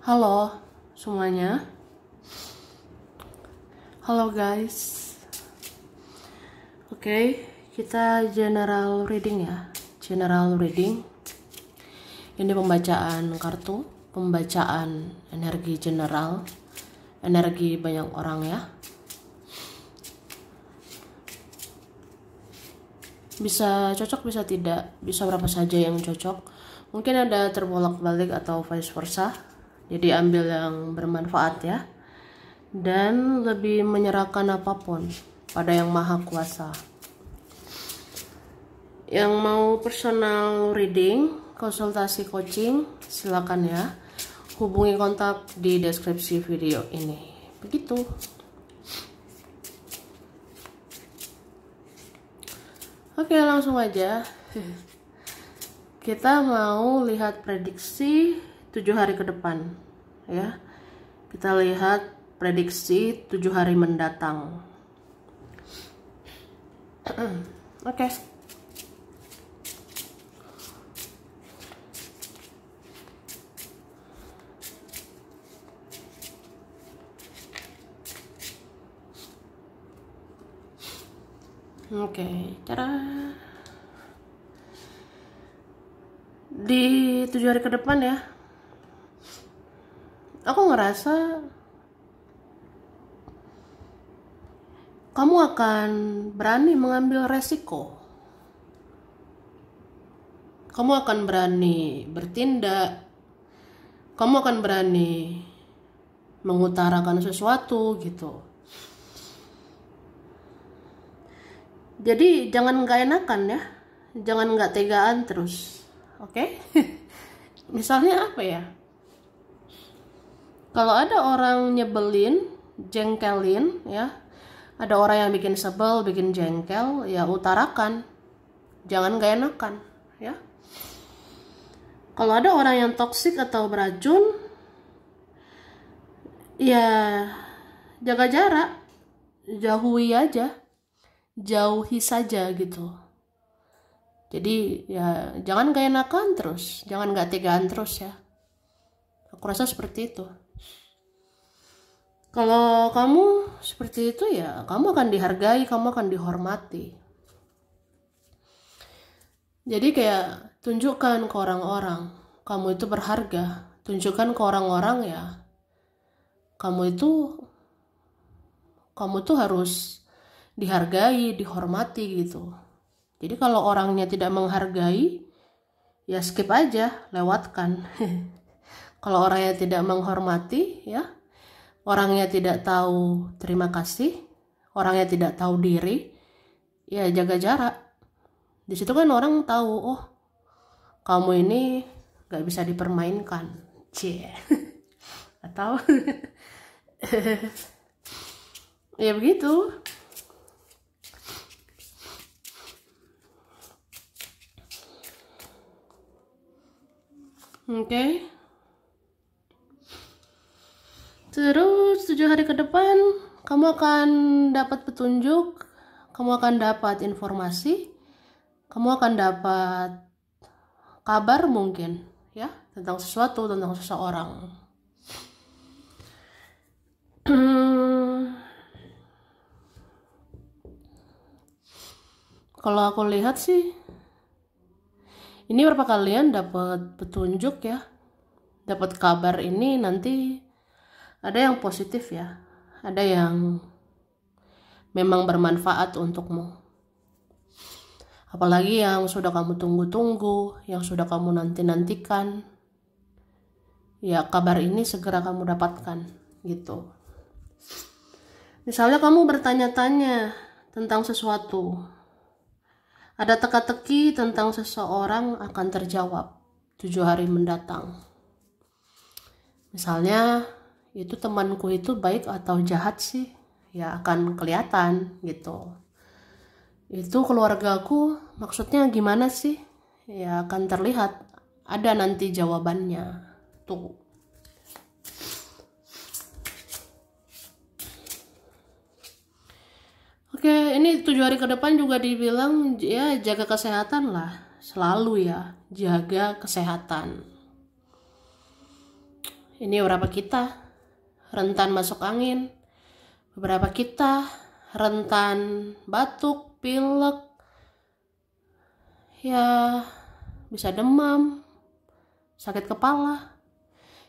Halo semuanya. Halo guys. Oke, kita general reading ya. General reading. Ini pembacaan kartu, pembacaan energi general, energi banyak orang ya. Bisa cocok, bisa tidak, bisa berapa saja yang cocok. Mungkin ada terbolak-balik atau vice versa. Jadi ambil yang bermanfaat ya. Dan lebih menyerahkan apapun pada yang maha kuasa. Yang mau personal reading, konsultasi coaching, silakan ya. Hubungi kontak di deskripsi video ini. Begitu. Oke, langsung aja. Kita mau lihat prediksi 7 hari ke depan ya. Kita lihat prediksi 7 hari mendatang. Oke. Oke, cara di 7 hari ke depan ya. Aku ngerasa kamu akan berani mengambil resiko. Kamu akan berani bertindak. Kamu akan berani mengutarakan sesuatu gitu. Jadi jangan gak enakan ya. Jangan gak tegaan terus. Oke? Misalnya apa ya? Kalau ada orang nyebelin, jengkelin ya. Ada orang yang bikin sebel, bikin jengkel, ya utarakan. Jangan gak enakan ya. Kalau ada orang yang toksik atau beracun, ya jaga jarak. Jauhi aja. Jauhi saja gitu. Jadi ya jangan gak enakan terus, jangan gak tegaan terus ya. Aku rasa seperti itu. Kalau kamu seperti itu ya kamu akan dihargai, kamu akan dihormati. Jadi kayak tunjukkan ke orang-orang kamu itu berharga. Tunjukkan ke orang-orang ya kamu itu harus dihargai, dihormati gitu. Jadi kalau orangnya tidak menghargai, ya skip aja, lewatkan. Kalau orangnya tidak menghormati, ya, orangnya tidak tahu terima kasih, orangnya tidak tahu diri, ya jaga jarak. Di situ kan orang tahu, oh, kamu ini gak bisa dipermainkan, cie, atau ya begitu. Oke. Terus 7 hari ke depan kamu akan dapat petunjuk, kamu akan dapat informasi, kamu akan dapat kabar mungkin ya tentang sesuatu, tentang seseorang. Kalau aku lihat sih ini berapa kalian dapat petunjuk ya, dapat kabar ini nanti ada yang positif ya, ada yang memang bermanfaat untukmu. Apalagi yang sudah kamu tunggu-tunggu, yang sudah kamu nanti-nantikan, ya kabar ini segera kamu dapatkan gitu. Misalnya kamu bertanya-tanya tentang sesuatu, ada teka-teki tentang seseorang akan terjawab 7 hari mendatang. Misalnya itu temanku itu baik atau jahat sih, ya akan kelihatan gitu. Itu keluargaku maksudnya gimana sih, ya akan terlihat, ada nanti jawabannya tuh. Oke, ini 7 hari ke depan juga dibilang ya jaga kesehatan lah, selalu ya jaga kesehatan. Ini beberapa kita rentan masuk angin, beberapa kita rentan batuk, pilek, ya bisa demam, sakit kepala.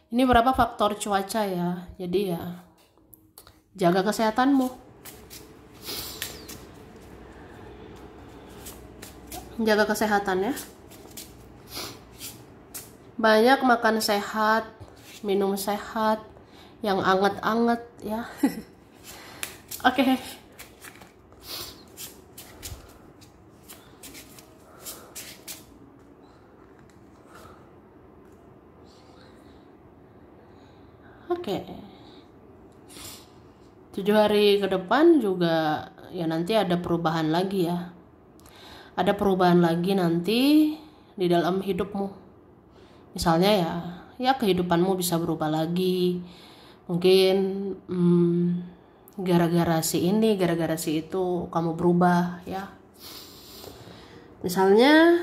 Ini beberapa faktor cuaca ya, jadi ya jaga kesehatanmu, jaga kesehatan ya. Banyak makan sehat, minum sehat, yang anget-anget ya. Oke. Oke. 7 hari ke depan juga ya nanti ada perubahan lagi ya. Ada perubahan lagi nanti di dalam hidupmu. Misalnya ya kehidupanmu bisa berubah lagi. Mungkin gara-gara si ini, gara-gara si itu kamu berubah ya. Misalnya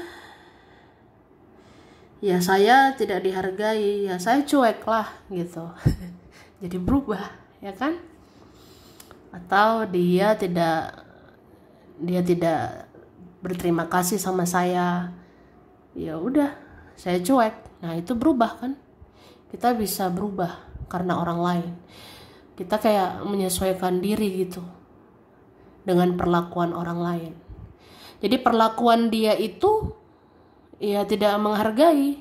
ya saya tidak dihargai, ya saya cuek lah gitu. Jadi berubah ya kan? Atau dia tidak berterima kasih sama saya, ya udah saya cuek. Nah itu berubah kan? Kita bisa berubah karena orang lain. Kita kayak menyesuaikan diri gitu dengan perlakuan orang lain. Jadi perlakuan dia itu ya tidak menghargai,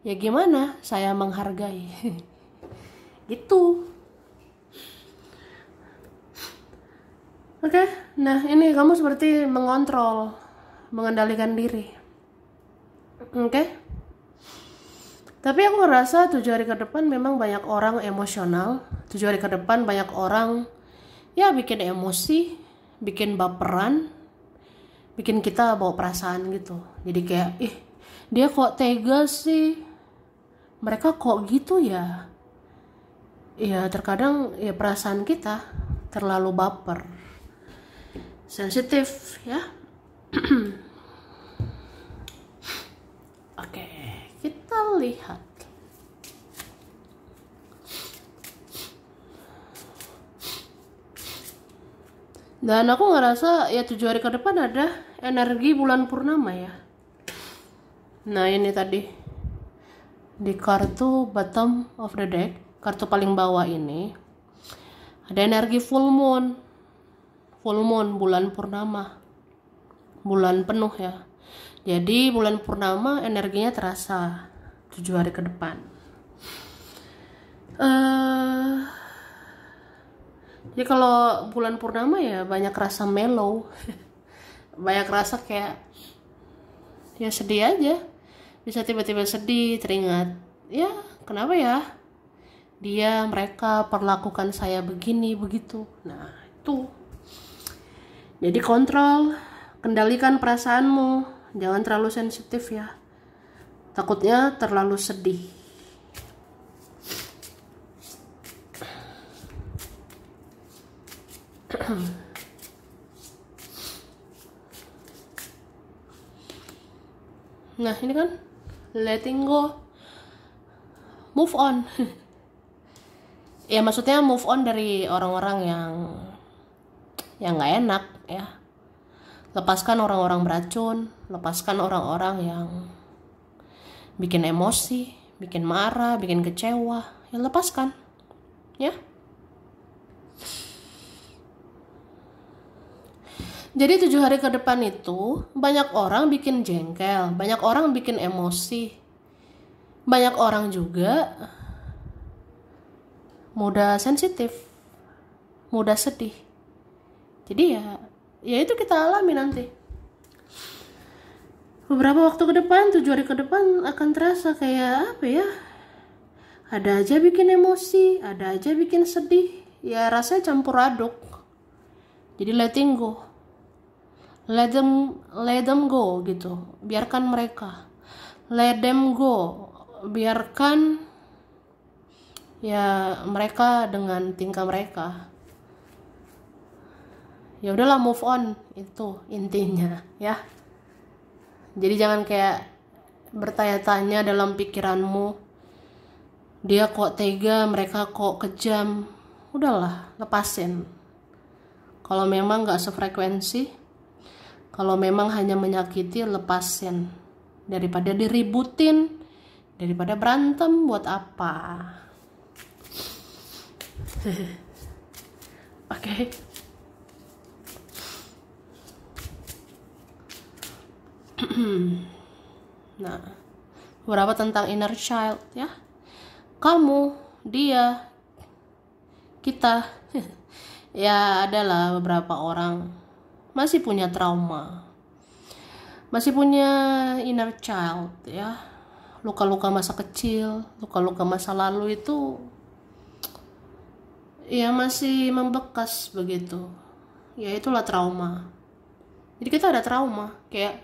ya gimana saya menghargai? Gitu. Oke, nah ini kamu seperti mengontrol, mengendalikan diri. Oke. Tapi aku ngerasa 7 hari ke depan memang banyak orang emosional. 7 hari ke depan banyak orang ya bikin emosi, bikin baperan, bikin kita bawa perasaan gitu. Jadi kayak, dia kok tega sih? Mereka kok gitu ya? Ya terkadang ya perasaan kita terlalu baper. Sensitif ya. Oke, kita lihat. Dan aku ngerasa ya 7 hari ke depan ada energi bulan purnama ya. Nah ini tadi di kartu bottom of the deck, kartu paling bawah ini ada energi full moon bulan purnama, bulan penuh ya. Jadi bulan purnama energinya terasa 7 hari ke depan. Jadi kalau bulan purnama ya banyak rasa mellow. Banyak rasa kayak ya sedih aja. Bisa tiba-tiba sedih, teringat, ya kenapa ya mereka perlakukan saya begini begitu. Nah itu. Jadi kontrol, kendalikan perasaanmu. Jangan terlalu sensitif ya. Takutnya terlalu sedih. Nah ini kan letting go, move on. Ya maksudnya move on dari orang-orang yang nggak enak ya. Lepaskan orang-orang beracun, lepaskan orang-orang yang bikin emosi, bikin marah, bikin kecewa, ya lepaskan ya. Jadi 7 hari ke depan itu banyak orang bikin jengkel, banyak orang bikin emosi, banyak orang juga mudah sensitif, mudah sedih. Jadi ya itu kita alami nanti. Beberapa waktu ke depan, 7 hari ke depan akan terasa kayak apa ya? Ada aja bikin emosi, ada aja bikin sedih. Ya rasanya campur aduk. Jadi letting go. Let them go gitu. Biarkan mereka. Let them go. Biarkan ya mereka dengan tingkah mereka. Ya udahlah, move on, itu intinya ya. Jadi jangan kayak bertanya-tanya dalam pikiranmu, dia kok tega, mereka kok kejam, udahlah lepasin. Kalau memang gak sefrekuensi, kalau memang hanya menyakiti, lepasin. Daripada diributin, daripada berantem, buat apa? Oke. Nah, beberapa tentang inner child ya. Kamu, dia, kita, ya adalah beberapa orang masih punya trauma, masih punya inner child ya. Luka-luka masa kecil, luka-luka masa lalu itu ya masih membekas begitu. Ya itulah trauma. Jadi kita ada trauma, kayak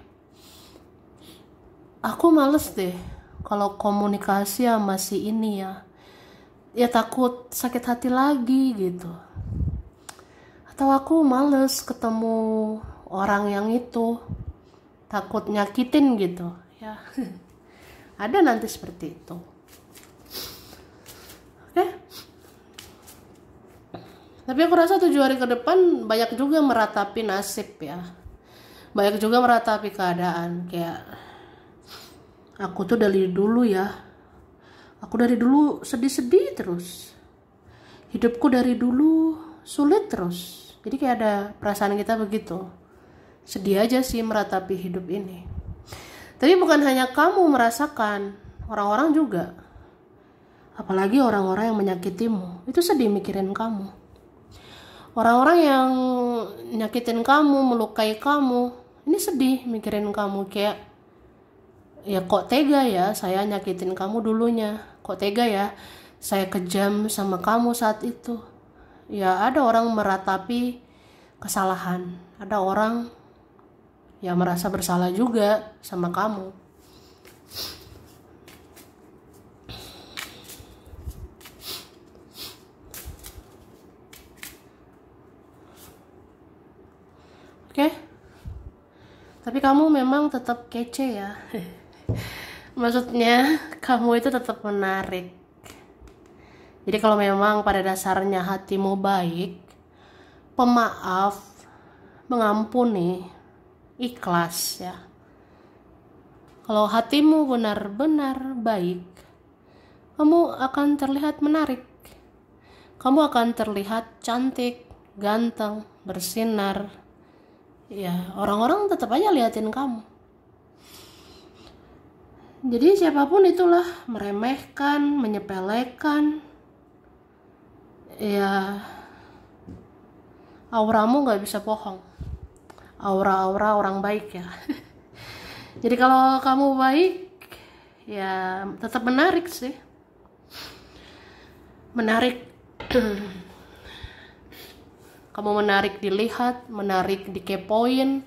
aku males deh kalau komunikasi sama si ini ya takut sakit hati lagi gitu. Atau aku males ketemu orang yang itu, takut nyakitin gitu ya. Ada nanti seperti itu. Oke. Tapi aku rasa 7 hari ke depan banyak juga meratapi nasib ya. Banyak juga meratapi keadaan, kayak aku tuh dari dulu ya, aku dari dulu sedih-sedih terus, hidupku dari dulu sulit terus. Jadi kayak ada perasaan kita begitu, sedih aja sih meratapi hidup ini. Tapi bukan hanya kamu merasakan, orang-orang juga, apalagi orang-orang yang menyakitimu, itu sedih mikirin kamu. Orang-orang yang nyakitin kamu, melukai kamu, ini sedih mikirin kamu, kayak ya kok tega ya saya nyakitin kamu dulunya, kok tega ya saya kejam sama kamu saat itu. Ya ada orang meratapi kesalahan, ada orang ya merasa bersalah juga sama kamu. Oke? Tapi kamu memang tetap kece ya. Maksudnya kamu itu tetap menarik. Jadi kalau memang pada dasarnya hatimu baik, pemaaf, mengampuni, ikhlas ya. Kalau hatimu benar-benar baik, kamu akan terlihat menarik. Kamu akan terlihat cantik, ganteng, bersinar. Ya, orang-orang tetap aja liatin kamu. Jadi siapapun itulah meremehkan, menyepelekan, ya auramu gak bisa bohong. Aura-aura orang baik ya. Jadi kalau kamu baik, ya tetap menarik sih. Menarik. Kamu menarik dilihat, menarik dikepoin,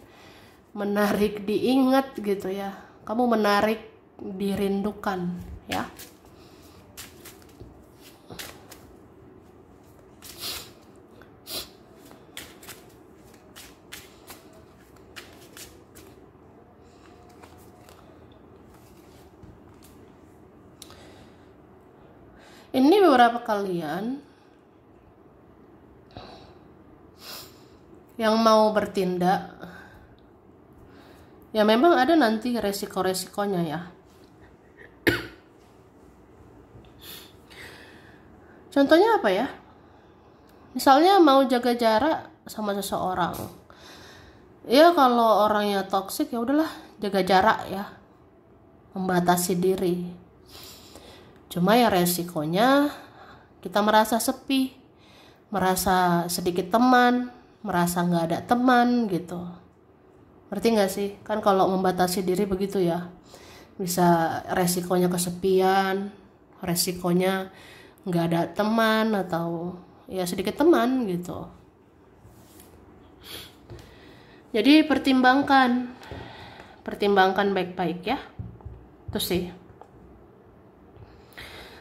menarik diingat gitu ya. Kamu menarik dirindukan ya. Ini beberapa kalian yang mau bertindak, ya memang ada nanti resiko-resikonya ya. Contohnya apa ya? Misalnya mau jaga jarak sama seseorang. Ya kalau orangnya toksik ya udahlah jaga jarak ya. Membatasi diri. Cuma ya resikonya kita merasa sepi, merasa sedikit teman, merasa nggak ada teman gitu. Ngerti nggak sih? Kan kalau membatasi diri begitu ya. Bisa resikonya kesepian, resikonya nggak ada teman atau ya sedikit teman gitu. Jadi pertimbangkan baik-baik ya. Itu sih.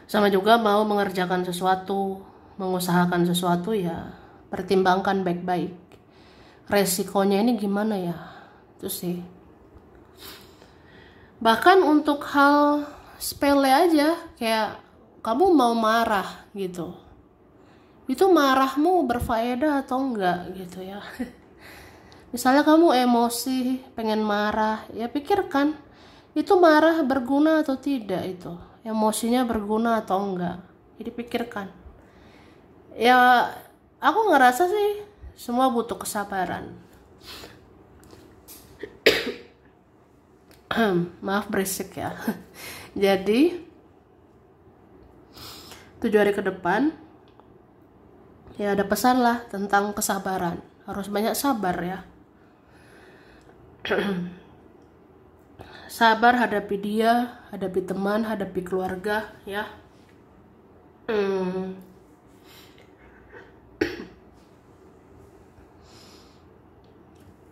Sama juga mau mengerjakan sesuatu, mengusahakan sesuatu ya pertimbangkan baik-baik. Resikonya ini gimana ya? Itu sih. Bahkan untuk hal sepele aja kayak kamu mau marah gitu, itu marahmu berfaedah atau enggak gitu ya. Misalnya kamu emosi pengen marah, ya pikirkan itu marah berguna atau tidak, itu emosinya berguna atau enggak, jadi pikirkan. Ya aku ngerasa sih semua butuh kesabaran. Maaf berisik ya. Jadi 7 hari ke depan ya ada pesan lah tentang kesabaran, harus banyak sabar ya. Sabar hadapi dia, hadapi teman, hadapi keluarga ya.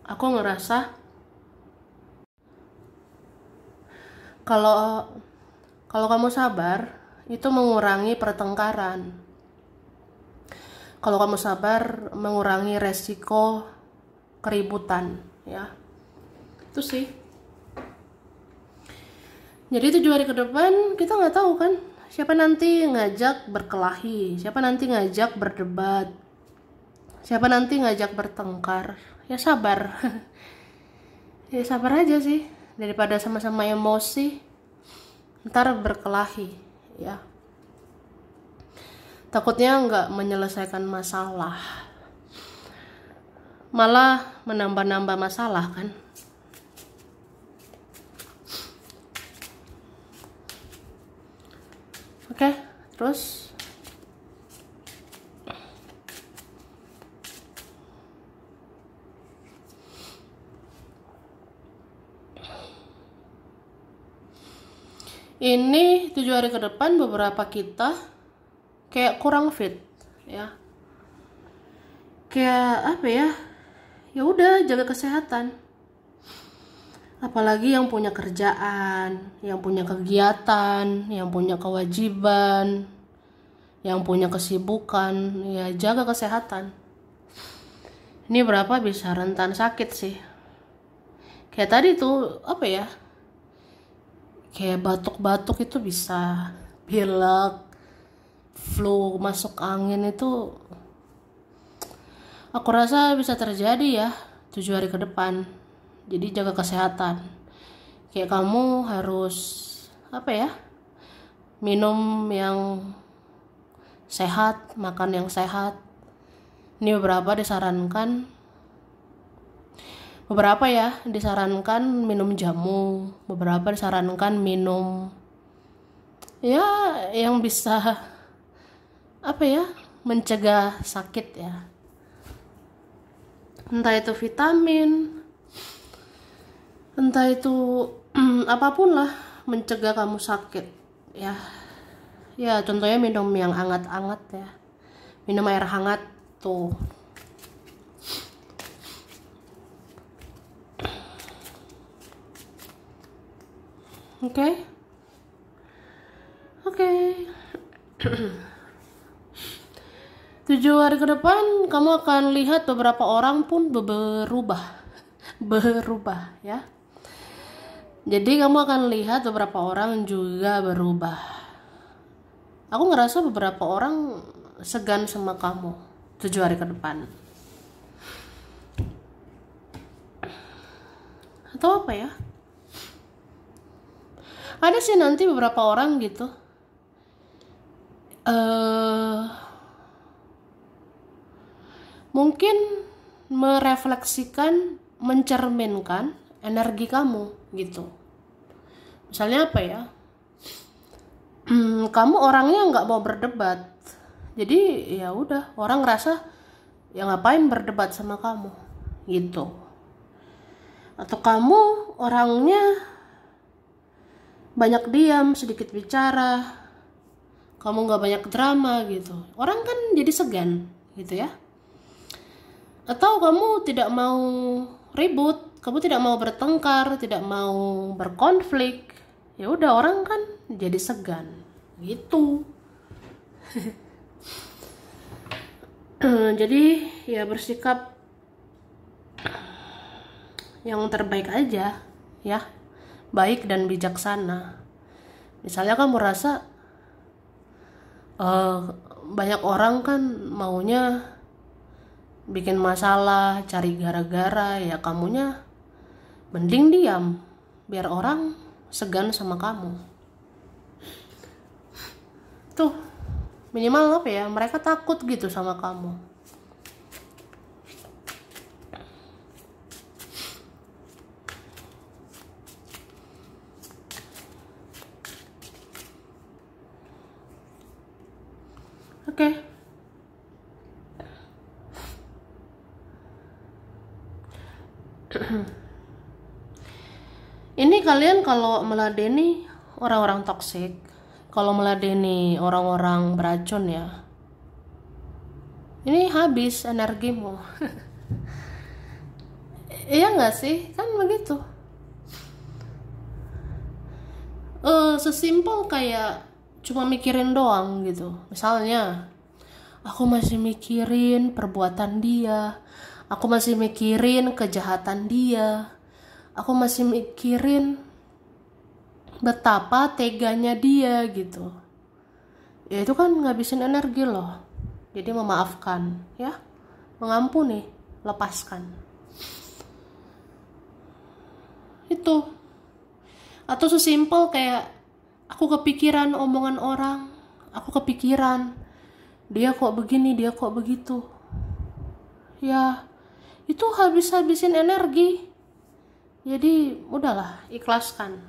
Aku ngerasa kalau kamu sabar itu mengurangi pertengkaran. Kalau kamu sabar mengurangi resiko keributan ya. Itu sih. Jadi 7 hari ke depan kita nggak tahu kan siapa nanti ngajak berkelahi, siapa nanti ngajak berdebat, siapa nanti ngajak bertengkar. Ya sabar. Ya sabar aja sih, daripada sama-sama emosi ntar berkelahi ya. Takutnya nggak menyelesaikan masalah, malah menambah-nambah masalah kan. Oke, terus ini 7 hari ke depan beberapa kita kayak kurang fit ya. Kayak apa ya? Ya udah jaga kesehatan. Apalagi yang punya kerjaan, yang punya kegiatan, yang punya kewajiban, yang punya kesibukan, ya jaga kesehatan. Ini berapa bisa rentan sakit sih. Kayak tadi tuh apa ya? Kayak batuk-batuk itu bisa, pilek, flu, masuk angin itu aku rasa bisa terjadi ya 7 hari ke depan. Jadi jaga kesehatan. Kayak kamu harus apa ya? Minum yang sehat, makan yang sehat. Ini beberapa ya disarankan minum jamu, beberapa disarankan minum ya yang bisa apa ya? Mencegah sakit ya. Entah itu vitamin, entah itu apapun lah mencegah kamu sakit ya. Ya contohnya minum yang hangat-hangat ya, minum air hangat tuh. Oke. 7 hari ke depan kamu akan lihat beberapa orang pun berubah ya. Jadi kamu akan lihat beberapa orang juga berubah. Aku ngerasa beberapa orang segan sama kamu 7 hari ke depan. Atau apa ya? Ada sih nanti beberapa orang gitu. Mungkin merefleksikan, mencerminkan energi kamu gitu. Misalnya apa ya? Kamu orangnya nggak mau berdebat, jadi ya udah orang ngerasa ya ngapain berdebat sama kamu gitu. Atau kamu orangnya banyak diam, sedikit bicara, kamu nggak banyak drama gitu, orang kan jadi segan gitu ya. Atau kamu tidak mau ribut, kamu tidak mau bertengkar, tidak mau berkonflik, ya udah orang kan jadi segan gitu. Jadi ya bersikap yang terbaik aja ya, baik dan bijaksana. Misalnya kamu rasa Eh, banyak orang kan maunya bikin masalah, cari gara-gara, ya kamunya mending diam biar orang segan sama kamu. Tuh, minimal apa ya, mereka takut gitu sama kamu. Oke. Ini kalian kalau meladeni orang-orang toksik, kalau meladeni orang-orang beracun ya, ini habis energimu. Iya nggak sih? Kan begitu. Sesimpel kayak cuma mikirin doang gitu. Misalnya, aku masih mikirin perbuatan dia, aku masih mikirin kejahatan dia, aku masih mikirin betapa teganya dia gitu. Ya itu kan ngabisin energi loh. Jadi memaafkan ya, mengampuni, lepaskan. Itu. Atau sesimpel kayak aku kepikiran omongan orang, aku kepikiran dia kok begini, dia kok begitu. Ya itu habis-habisin energi. Jadi udahlah, ikhlaskan.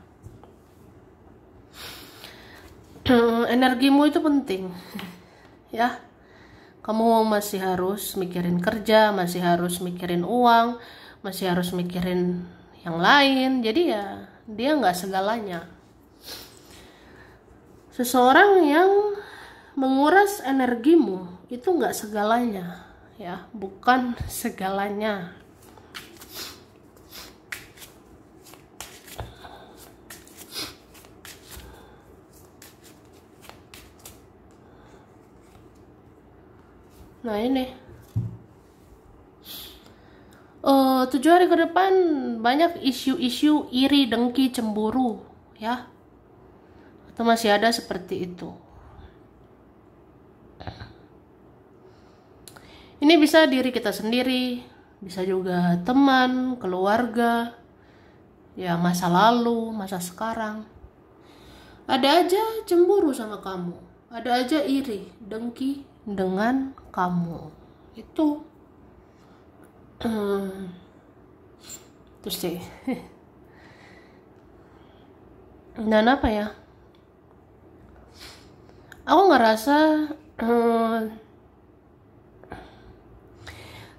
Energimu itu penting ya. Kamu masih harus mikirin kerja, masih harus mikirin uang, masih harus mikirin yang lain. Jadi ya dia nggak segalanya. Seseorang yang menguras energimu itu nggak segalanya ya, bukan segalanya. Nah ini 7 hari ke depan banyak isu-isu iri, dengki, cemburu ya, atau masih ada seperti itu. Ini bisa diri kita sendiri, bisa juga teman, keluarga, ya masa lalu, masa sekarang. Ada aja cemburu sama kamu, ada aja iri, dengki dengan kamu. Itu terus sih. Dan apa ya? Aku ngerasa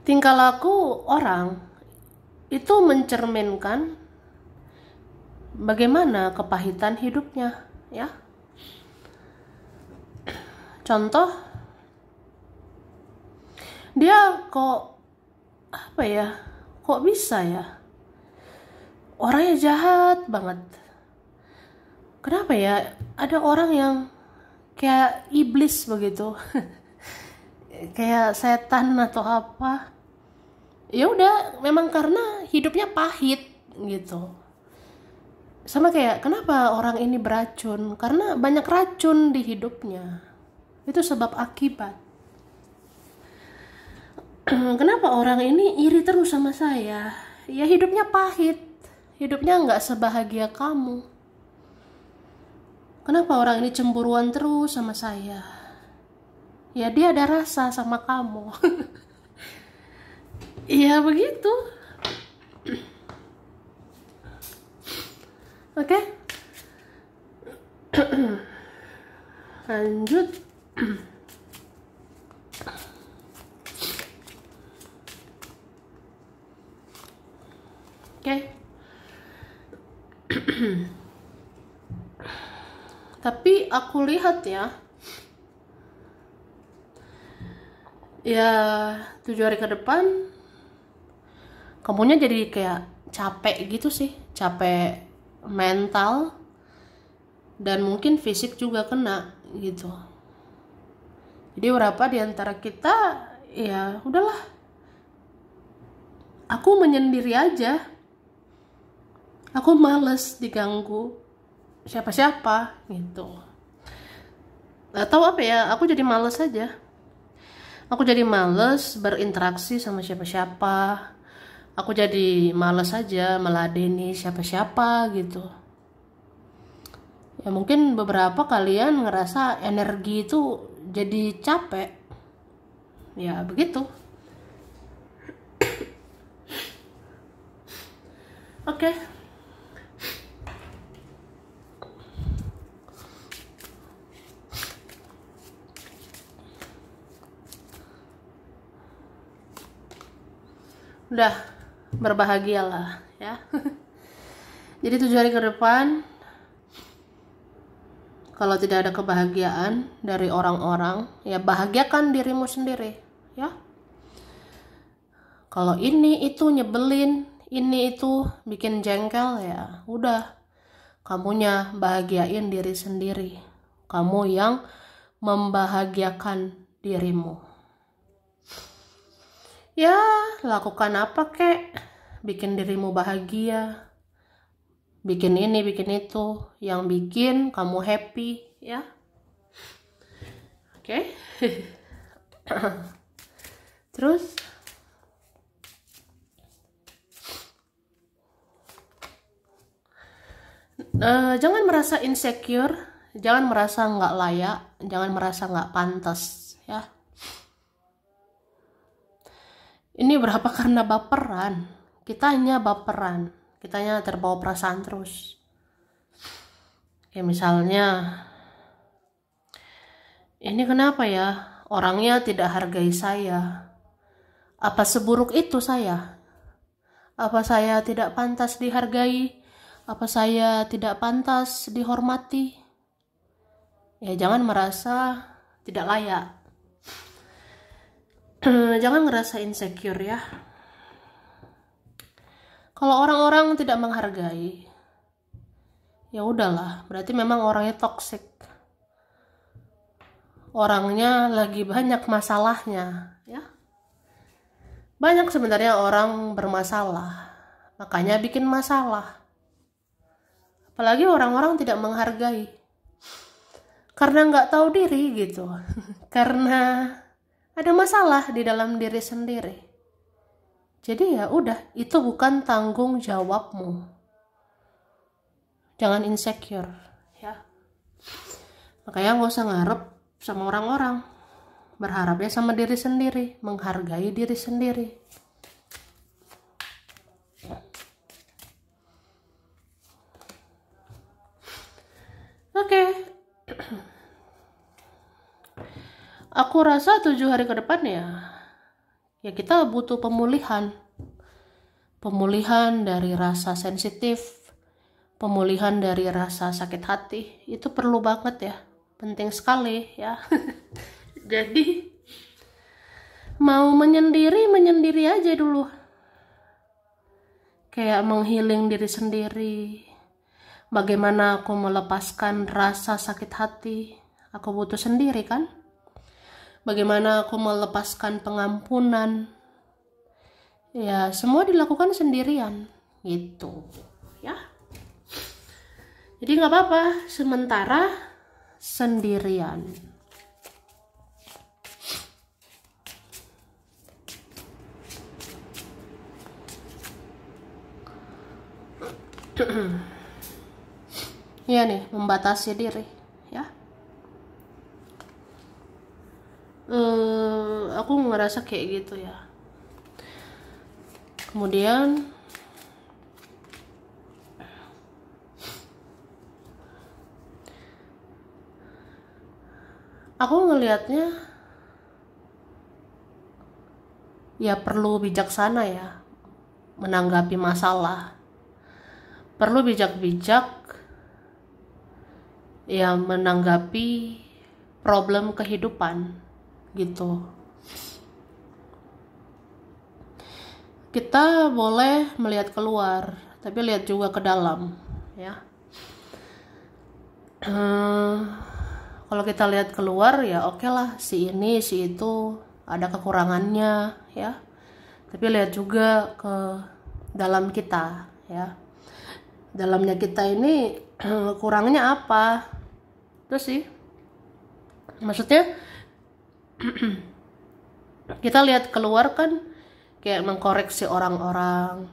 tingkah laku orang itu mencerminkan bagaimana kepahitan hidupnya ya. Contoh, dia kok apa ya, kok bisa ya orangnya jahat banget. Kenapa ya ada orang yang kayak iblis begitu? Kayak setan atau apa? Ya udah, memang karena hidupnya pahit gitu. Sama kayak kenapa orang ini beracun? Karena banyak racun di hidupnya. Itu sebab akibat. Kenapa orang ini iri terus sama saya? Ya hidupnya pahit. Hidupnya nggak sebahagia kamu. Kenapa orang ini cemburuan terus sama saya? Ya dia ada rasa sama kamu. Iya begitu. Oke. Lanjut. Oke. Tapi aku lihat ya 7 hari ke depan kamunya jadi kayak capek gitu sih, capek mental dan mungkin fisik juga kena gitu. Jadi berapa di antara kita ya udahlah, aku menyendiri aja, aku males diganggu siapa-siapa gitu. Atau apa ya, aku jadi males aja. Aku jadi males berinteraksi sama siapa-siapa. Aku jadi males aja meladeni siapa-siapa gitu. Ya mungkin beberapa kalian ngerasa energi itu jadi capek. Ya begitu. Oke. Udah, berbahagialah ya. Jadi 7 hari ke depan, kalau tidak ada kebahagiaan dari orang-orang, ya bahagiakan dirimu sendiri ya. Kalau ini itu nyebelin, ini itu bikin jengkel, ya udah, kamunya bahagiain diri sendiri. Kamu yang membahagiakan dirimu. Ya, lakukan apa kek, bikin dirimu bahagia. Bikin ini, bikin itu, yang bikin kamu happy, ya. Oke. Terus jangan merasa insecure, jangan merasa nggak layak, jangan merasa nggak pantas, ya. Ini berapa karena baperan, kitanya baperan, kitanya terbawa perasaan terus. Kayak misalnya, ini kenapa ya orangnya tidak hargai saya? Apa seburuk itu saya? Apa saya tidak pantas dihargai? Apa saya tidak pantas dihormati? Ya jangan merasa tidak layak. Jangan ngerasa insecure ya. Kalau orang-orang tidak menghargai, ya udahlah, berarti memang orangnya toxic. Orangnya lagi banyak masalahnya, ya. Banyak sebenarnya orang bermasalah, makanya bikin masalah. Apalagi orang-orang tidak menghargai, karena nggak tahu diri gitu, karena ada masalah di dalam diri sendiri. Jadi ya udah, itu bukan tanggung jawabmu. Jangan insecure, ya. Makanya nggak usah ngarep sama orang-orang. Berharapnya sama diri sendiri, menghargai diri sendiri. Oke. Aku rasa 7 hari ke depan ya kita butuh pemulihan. Pemulihan dari rasa sensitif, pemulihan dari rasa sakit hati, itu perlu banget ya. Penting sekali ya. Jadi mau menyendiri aja dulu. Kayak menghealing diri sendiri. Bagaimana aku melepaskan rasa sakit hati? Aku butuh sendiri kan? Bagaimana aku melepaskan pengampunan? Ya, semua dilakukan sendirian gitu, ya. Jadi nggak apa-apa, sementara sendirian. Iya nih, membatasi diri, ya. Aku ngerasa kayak gitu ya. Kemudian aku ngelihatnya ya perlu bijaksana ya menanggapi masalah. Perlu bijak-bijak ya menanggapi problem kehidupan gitu. Kita boleh melihat keluar, tapi lihat juga ke dalam, ya. Kalau kita lihat keluar ya oke lah, si ini si itu ada kekurangannya ya, tapi lihat juga ke dalam kita ya. Dalamnya kita ini kurangnya apa, terus sih. Maksudnya kita lihat keluar kan kayak mengkoreksi orang-orang,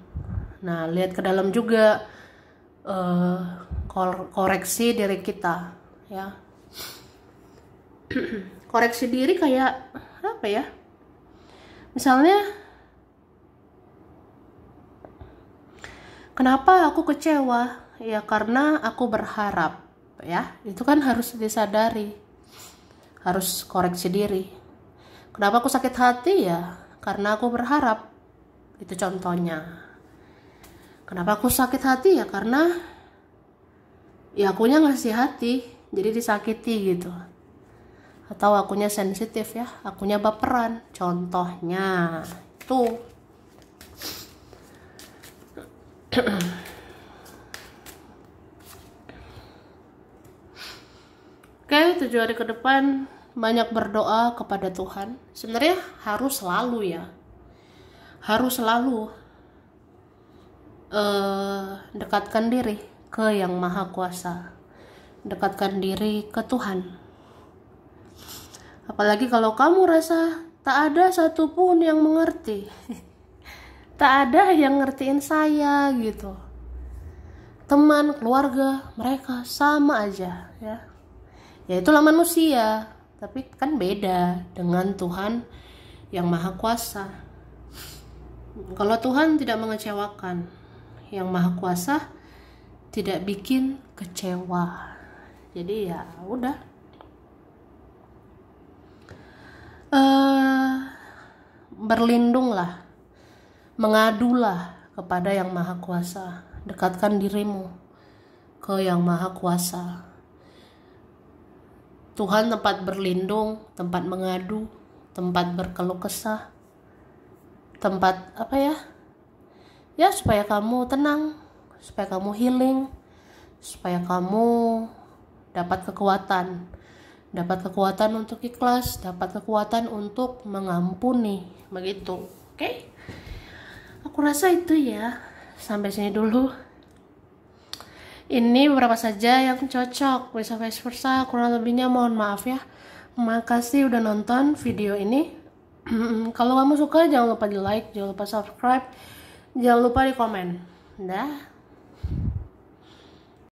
nah lihat ke dalam juga, koreksi diri kita ya. Koreksi diri kayak apa ya, misalnya kenapa aku kecewa ya, karena aku berharap ya, itu kan harus disadari, harus koreksi diri. Kenapa aku sakit hati ya, karena aku berharap, itu contohnya. Kenapa aku sakit hati ya, karena ya akunya ngasih hati jadi disakiti gitu, atau akunya sensitif ya, akunya baperan, contohnya tuh. Oke, 7 hari ke depan banyak berdoa kepada Tuhan. Sebenarnya harus selalu ya, harus selalu dekatkan diri ke Yang Maha Kuasa, dekatkan diri ke Tuhan. Apalagi kalau kamu rasa tak ada satupun yang mengerti, tak ada yang ngertiin saya gitu, teman, keluarga, mereka sama aja ya. Ya itulah manusia, tapi kan beda dengan Tuhan yang Maha Kuasa. Kalau Tuhan tidak mengecewakan, yang Maha Kuasa tidak bikin kecewa. Jadi ya udah, berlindunglah, mengadulah kepada yang Maha Kuasa. Dekatkan dirimu ke yang Maha Kuasa. Tuhan tempat berlindung, tempat mengadu, tempat berkeluh kesah, tempat apa ya, ya supaya kamu tenang, supaya kamu healing, supaya kamu dapat kekuatan untuk ikhlas, dapat kekuatan untuk mengampuni, begitu. Oke? Aku rasa itu ya, sampai sini dulu. Ini beberapa saja yang cocok, bisa vice versa, kurang lebihnya mohon maaf ya. Makasih udah nonton video ini. Kalau kamu suka jangan lupa di like, jangan lupa subscribe, jangan lupa di komen. Dah.